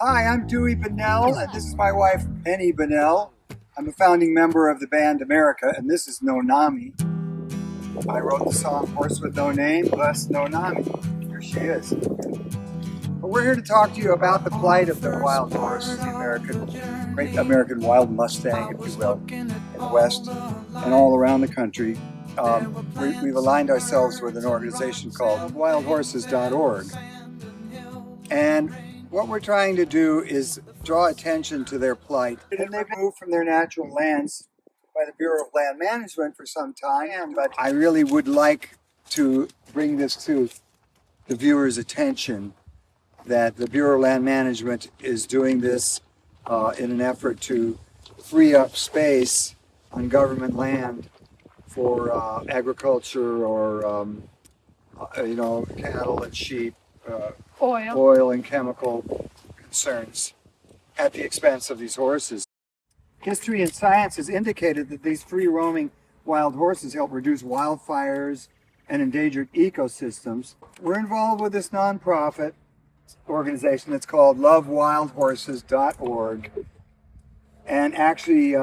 Hi, I'm Dewey Bunnell, and this is my wife, Penny Bunnell. I'm a founding member of the band America, and this is Noname. I wrote the song Horse with No Name, bless Noname. Here she is. But we're here to talk to you about the plight of the wild horse, the great American wild Mustang, if you will, in the West and all around the country. We've aligned ourselves with an organization called wildhorses.org. And what we're trying to do is draw attention to their plight. And they've moved from their natural lands by the Bureau of Land Management for some time, but I really would like to bring this to the viewers' attention that the Bureau of Land Management is doing this in an effort to free up space on government land for agriculture or cattle and sheep, oil and chemical concerns at the expense of these horses. History and science has indicated that these free-roaming wild horses help reduce wildfires and endangered ecosystems. We're involved with this nonprofit organization that's called lovewildhorses.org, and actually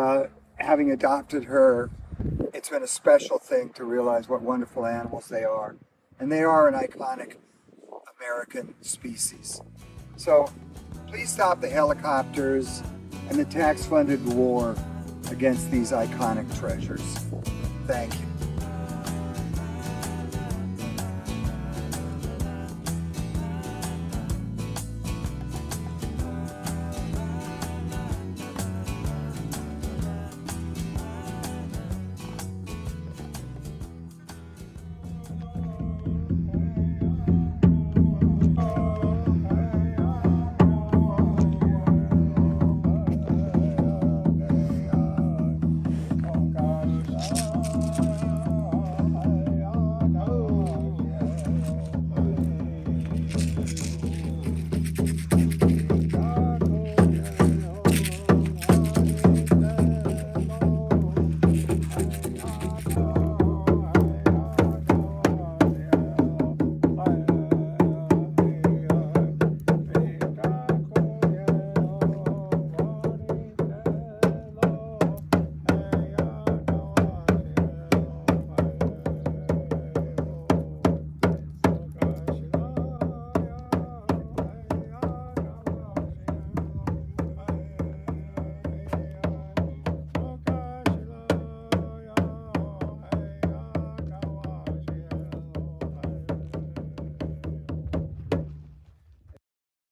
having adopted her, it's been a special thing to realize what wonderful animals they are, and they are an iconic American species. So please stop the helicopters and the tax-funded war against these iconic treasures. Thank you.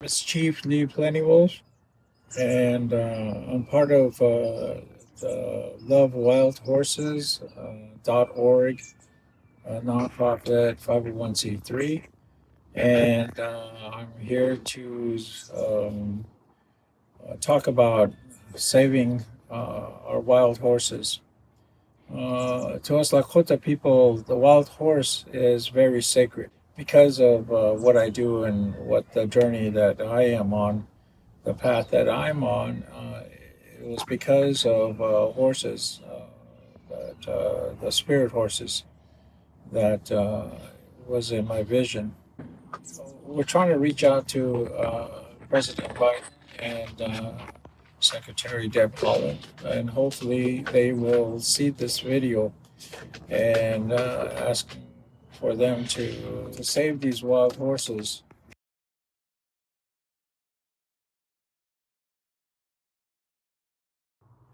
It's Chief Lee Plenty-Wolf, and I'm part of the lovewildhorses.org, a nonprofit 501c3, and I'm here to talk about saving our wild horses. To us Lakota people, the wild horse is very sacred. Because of what I do and what the journey that I am on, the path that I'm on, it was because of horses, the spirit horses, that was in my vision. We're trying to reach out to President Biden and Secretary Deb Haaland, and hopefully they will see this video and ask for them to save these wild horses.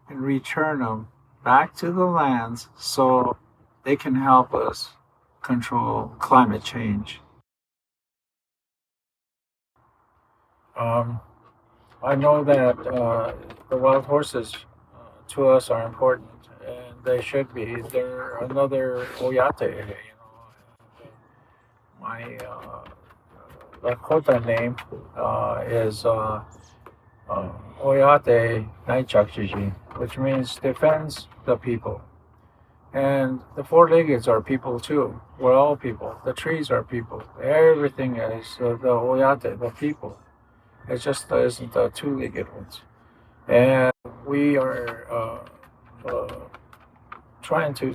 And return them back to the lands so they can help us control climate change. I know that the wild horses to us are important, and they should be. They're another Oyate. My Lakota name is Oyate Naichakchiji, which means defends the people. And the four-leggeds are people too. We're all people. The trees are people. Everything is the Oyate, the people. It just isn't the two-legged ones. And we are trying to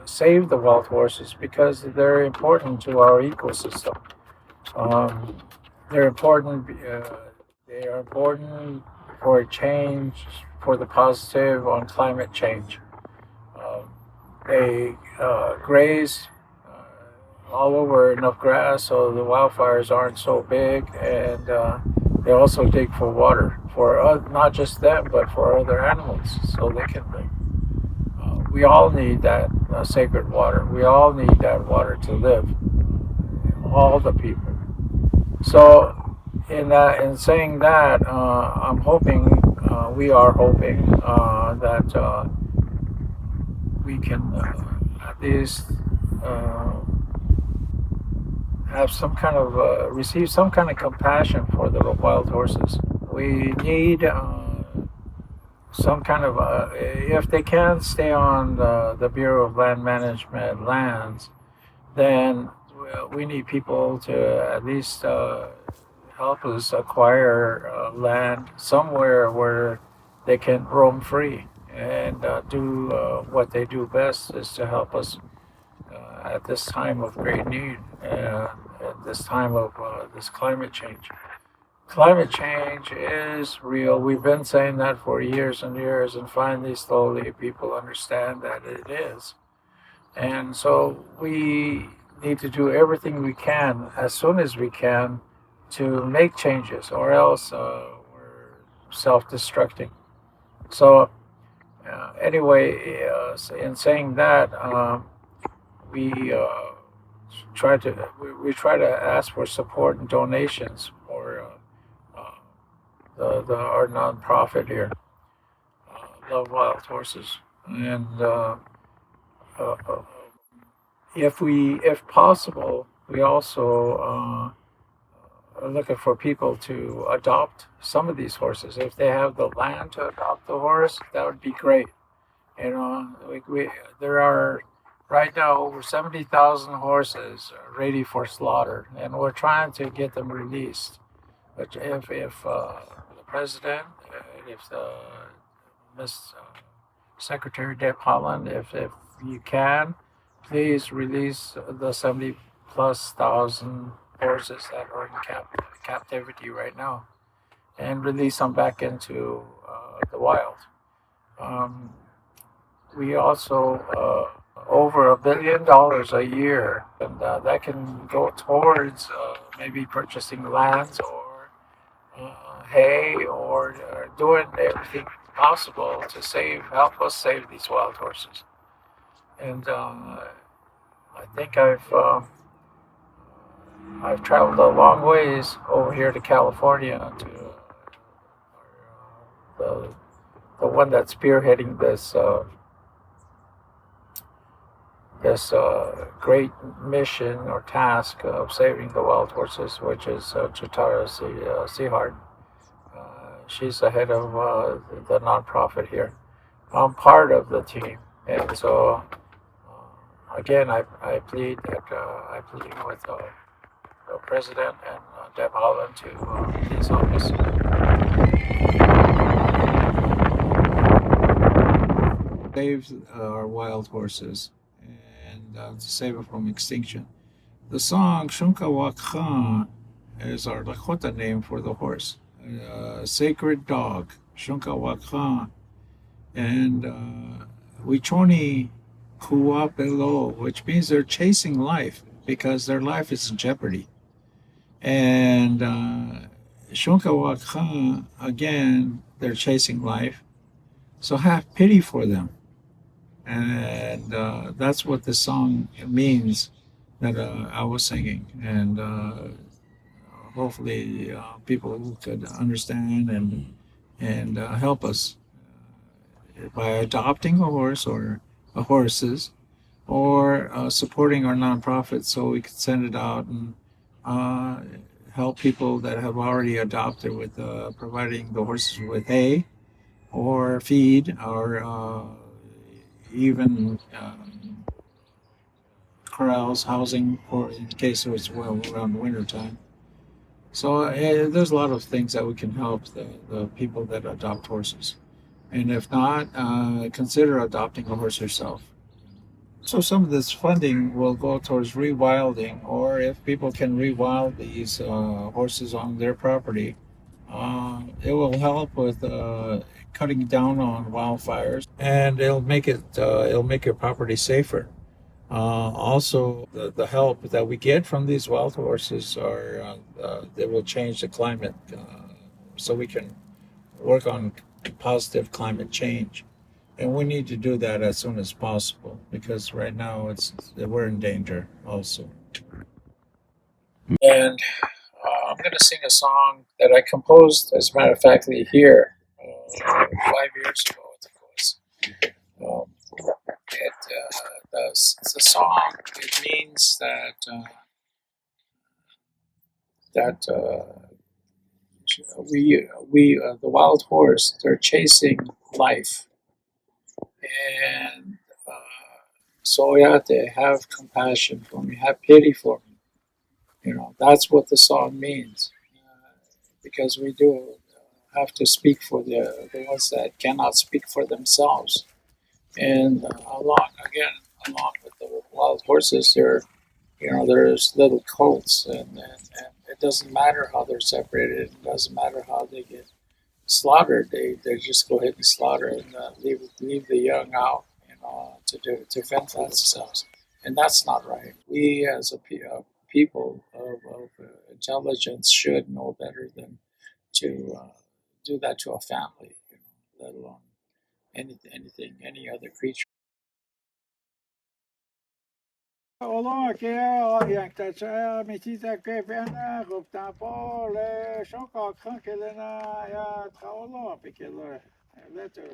save the wild horses because they're important to our ecosystem. They're important. They are important for a change, for the positive on climate change. Um, they graze all over enough grass so the wildfires aren't so big, and they also dig for water for not just them but for other animals so they can live. We all need that sacred water. We all need that water to live. All the people. So, in saying that, I'm hoping, we are hoping that we can at least have some kind of receive some kind of compassion for the wild horses. We need some kind of if they can stay on the Bureau of Land Management lands, then we need people to at least help us acquire land somewhere where they can roam free and do what they do best is to help us at this time of great need and at this time of this climate change. Climate change is real. We've been saying that for years and years, and finally, slowly, people understand that it is. And so we need to do everything we can as soon as we can to make changes, or else we're self-destructing. So anyway, in saying that, we we try to ask for support and donations for our nonprofit here, Love Wild Horses, and uh, if possible, we also are looking for people to adopt some of these horses. If they have the land to adopt the horse, that would be great. You know, there are right now over 70,000 horses ready for slaughter, and we're trying to get them released. But if the president, if the Miss Secretary Deb Haaland, if you can, please release the 70 plus thousand horses that are in captivity right now, and release them back into the wild. We also over $1 billion a year, and that can go towards maybe purchasing lands or hay or doing everything possible to help us save these wild horses. And I think I've traveled a long ways over here to California to the one that's spearheading this great mission or task of saving the wild horses, which is Chitara Seahart. She's the head of the nonprofit here. I'm part of the team, and so again, I plead with the president and Deb Haaland to please help us. Save our wild horses and to save it from extinction. The song Shunka Wakha is our Lakota name for the horse, sacred dog, Shunka Wakha, and Wichoni Kuapelo, which means they're chasing life because their life is in jeopardy. And Shunka Wakha, again, they're chasing life. So have pity for them. And that's what the song means that I was singing. And hopefully people could understand and help us by adopting a horse or horses, or supporting our nonprofit so we can send it out and help people that have already adopted with providing the horses with hay or feed or even corrals, housing, or in case it's around winter time. So there's a lot of things that we can help the people that adopt horses. And if not, consider adopting a horse yourself. So some of this funding will go towards rewilding, or if people can rewild these horses on their property, It will help with cutting down on wildfires, and it'll make your property safer. Also, the help that we get from these wild horses are they will change the climate, so we can work on positive climate change. And we need to do that as soon as possible because right now we're in danger also. And I'm going to sing a song that I composed, as a matter of fact, here 5 years ago. It was. The song. It means that the wild horse, they're chasing life, and so we have to have compassion for me, have pity for me. That's what the song means, because we do have to speak for the ones that cannot speak for themselves. And along with the wild horses, there's little colts, and it doesn't matter how they're separated. It doesn't matter how they get slaughtered. They just go ahead and slaughter and leave the young out, to fend for themselves, and that's not right. We as a people of intelligence should know better than to do that to a family, let alone any other creature. Ola ke yakta cha mitita ke vena gupta pole shoka khankelena ya thaolo pikelo letter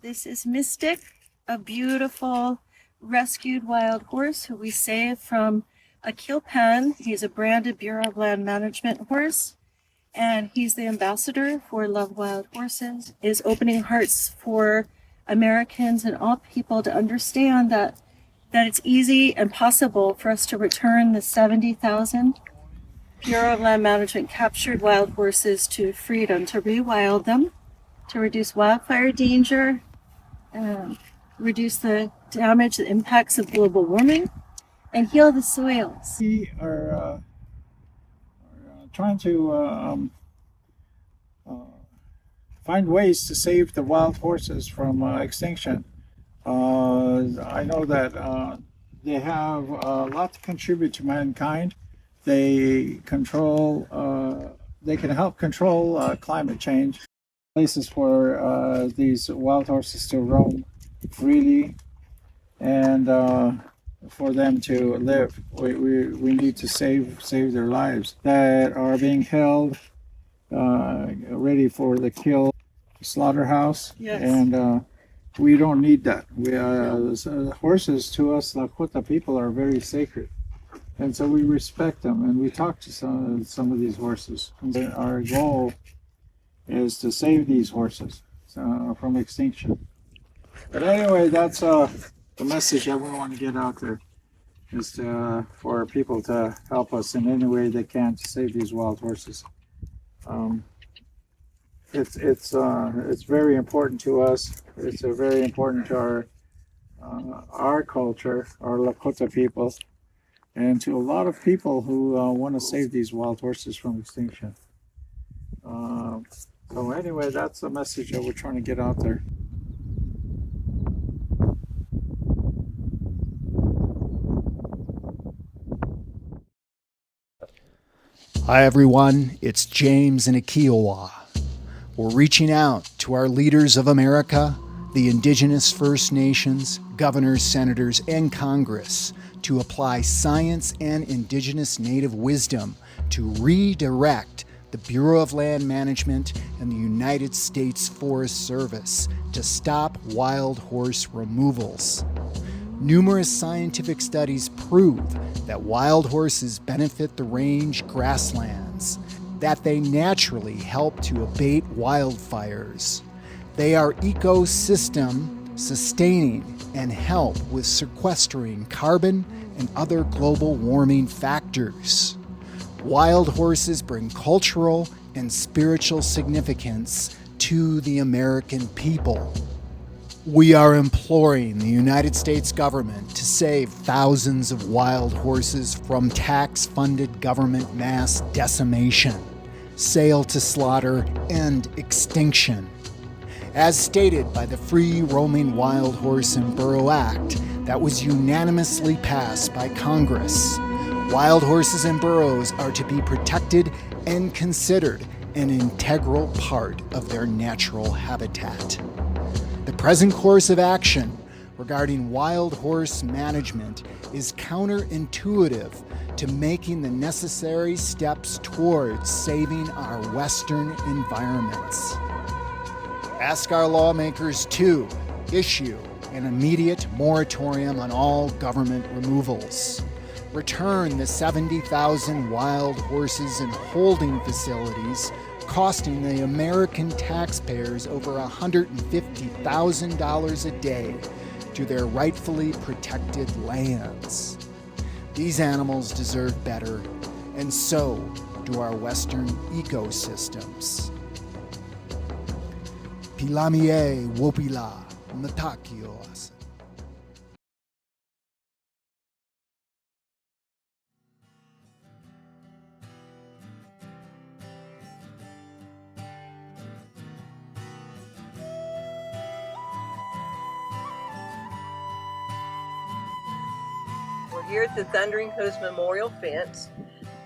This is Mystic, a beautiful rescued wild horse who we saved from a kill pen. He's a branded Bureau of Land Management horse, and he's the ambassador for Love Wild Horses, is opening hearts for Americans and all people to understand that it's easy and possible for us to return the 70,000 Bureau of Land Management captured wild horses to freedom, to rewild them, to reduce wildfire danger, reduce the damage, the impacts of global warming, and heal the soils. We are trying to find ways to save the wild horses from extinction. I know that they have a lot to contribute to mankind. They can help control climate change. Places for these wild horses to roam freely, and for them to live. We need to save their lives that are being held ready for the kill. slaughterhouse, Yes. and we don't need that. Horses to us Lakota people are very sacred, and so we respect them, and we talk to some of these horses. Our goal is to save these horses from extinction. But anyway, that's the message that we want to get out there, is for people to help us in any way they can to save these wild horses. It's very important to us. It's very important to our culture, our Lakota people, and to a lot of people who want to save these wild horses from extinction. So anyway, that's the message that we're trying to get out there. Hi everyone, it's James in Kiowa. We're reaching out to our leaders of America, the indigenous First Nations, governors, senators, and Congress to apply science and indigenous native wisdom to redirect the Bureau of Land Management and the United States Forest Service to stop wild horse removals. Numerous scientific studies prove that wild horses benefit the range grasslands, that they naturally help to abate wildfires. They are ecosystem sustaining and help with sequestering carbon and other global warming factors. Wild horses bring cultural and spiritual significance to the American people. We are imploring the United States government to save thousands of wild horses from tax-funded government mass decimation, sale to slaughter, and extinction. As stated by the Free Roaming Wild Horse and Burro Act that was unanimously passed by Congress, wild horses and burros are to be protected and considered an integral part of their natural habitat. The present course of action regarding wild horse management is counterintuitive to making the necessary steps towards saving our Western environments. Ask our lawmakers to issue an immediate moratorium on all government removals. Return the 70,000 wild horses in holding facilities costing the American taxpayers over $150,000 a day to their rightfully protected lands. These animals deserve better, and so do our Western ecosystems. Pilamie wopila matakio asa. We're here at the Thundering Hooves Memorial Fence.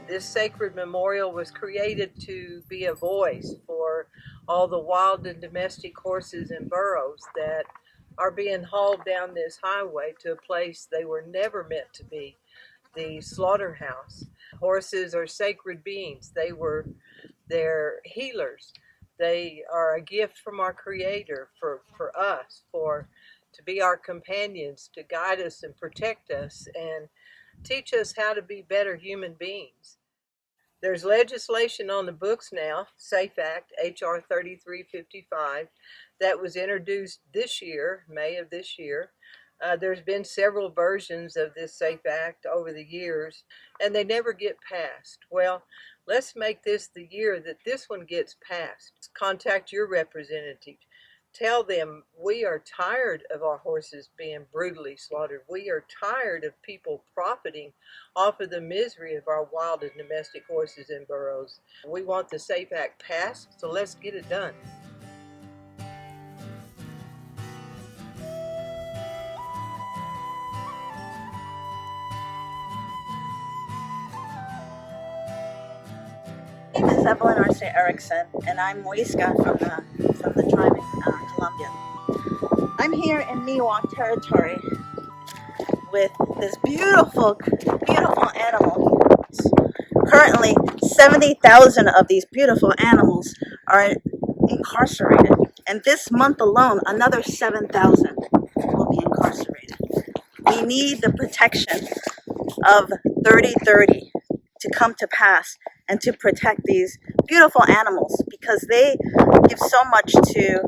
This sacred memorial was created to be a voice for all the wild and domestic horses and burros that are being hauled down this highway to a place they were never meant to be, the slaughterhouse. Horses are sacred beings. They're healers. They are a gift from our Creator for us, to be our companions, to guide us and protect us and teach us how to be better human beings. There's legislation on the books now, SAFE Act, H.R. 3355, that was introduced this year, May of this year. There's been several versions of this SAFE Act over the years, and they never get passed. Well, let's make this the year that this one gets passed. Contact your representative. Tell them we are tired of our horses being brutally slaughtered. We are tired of people profiting off of the misery of our wild and domestic horses and burros. We want the SAFE Act passed, so let's get it done. My name is Evelyn Arce Erickson, and I'm Muisca from the tribe in Colombia. I'm here in Miwok territory with this beautiful animal. Currently, 70,000 of these beautiful animals are incarcerated And this month alone, another 7,000 will be incarcerated. We need the protection of 3030 to come to pass and to protect these beautiful animals, because they give so much to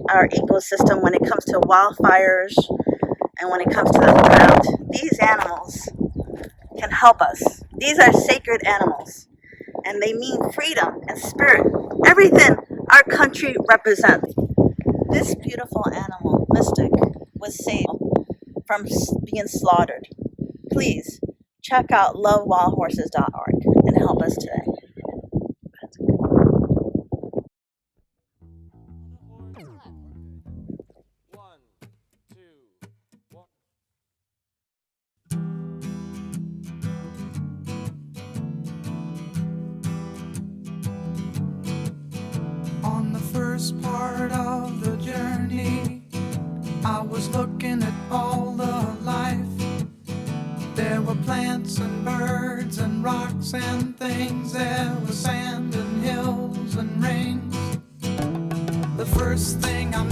our ecosystem when it comes to wildfires and when it comes to the drought. These animals can help us. These are sacred animals, and they mean freedom and spirit, everything our country represents. This beautiful animal, Mystic, was saved from being slaughtered. Please check out lovewildhorses.org and help us today. On the first part of the journey, I was looking at all the life. There were plants and birds and rocks and things. There was sand and hills and rings. The first thing I